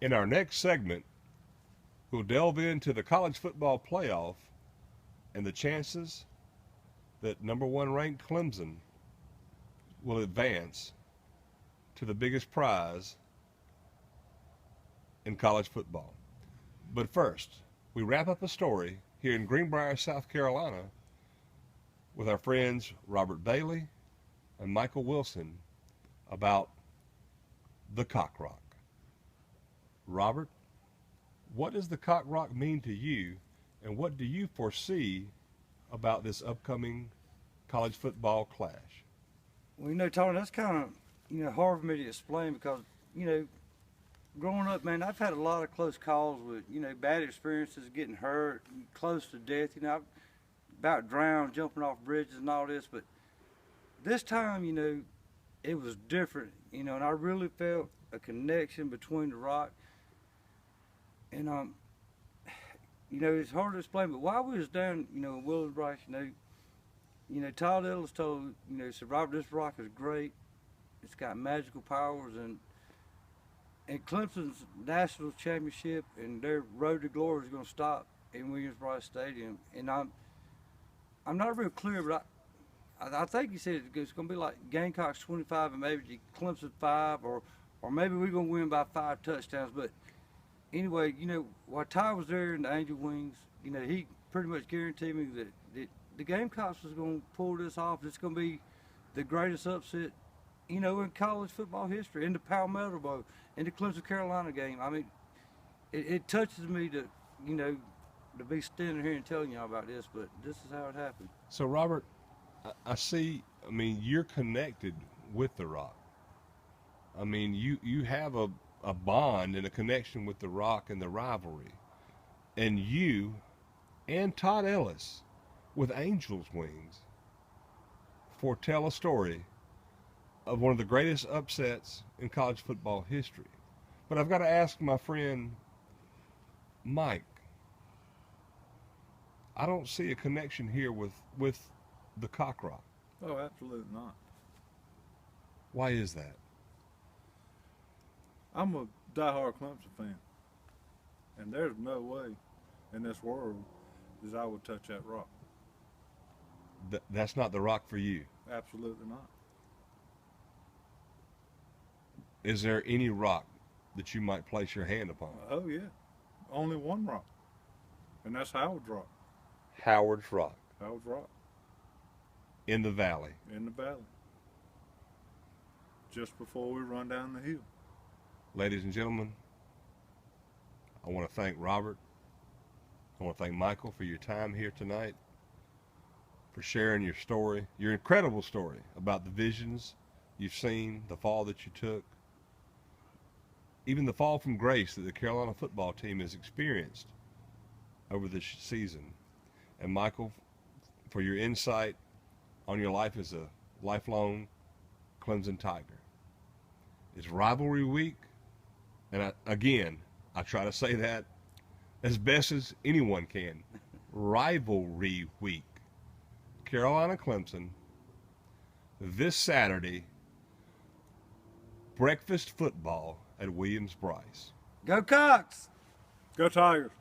In our next segment, we'll delve into the college football playoff and the chances that number one ranked Clemson will advance to the biggest prize in college football. But first, we wrap up a story here in Greenbrier, South Carolina, with our friends Robert Bailey and Michael Wilson about the Cock Rock. Robert, what does the Cock Rock mean to you, and what do you foresee about this upcoming college football clash? Well, Tony, that's kind of, hard for me to explain because, growing up, man, I've had a lot of close calls with, bad experiences, getting hurt, close to death. I've about drowned, jumping off bridges and all this. But this time, it was different, and I really felt a connection between the Rock. And, it's hard to explain, but while we was down, in Williams-Brice, Todd Ellis told, said, Robert, this rock is great. It's got magical powers, and Clemson's national championship and their road to glory is going to stop in Williams-Brice Stadium. And I'm not real clear, but I think he said it's going to be like Gamecocks 25 and maybe Clemson 5, or maybe we're going to win by 5 touchdowns. But anyway, while Ty was there in the Angel Wings, he pretty much guaranteed me that the Gamecocks was going to pull this off. It's going to be the greatest upset, in college football history, in the Palmetto Bowl, in the Clemson Carolina game. I mean, it touches me to be standing here and telling y'all about this, but this is how it happened. So, Robert, I see, you're connected with the Rock. You have a bond and a connection with the Rock and the rivalry. And you and Todd Ellis with Angel's Wings foretell a story of one of the greatest upsets in college football history. But I've got to ask my friend Mike, I don't see a connection here with the Cock Rock. Oh, absolutely not. Why is that? I'm a diehard Clemson fan, and there's no way in this world that I would touch that rock. That's not the Rock for you. Absolutely not. Is there any rock that you might place your hand upon? Oh, yeah. Only one rock, and that's Howard's Rock. Howard's Rock. Howard's Rock. In the valley. In the valley. Just before we run down the hill. Ladies and gentlemen, I want to thank Robert. I want to thank Michael for your time here tonight, for sharing your story, your incredible story about the visions you've seen, the fall that you took, even the fall from grace that the Carolina football team has experienced over this season. And Michael, for your insight on your life as a lifelong Clemson Tiger. It's rivalry week, and I try to say that as best as anyone can. Rivalry week. Carolina Clemson this Saturday, breakfast football at Williams-Brice. Go Cox! Go Tigers!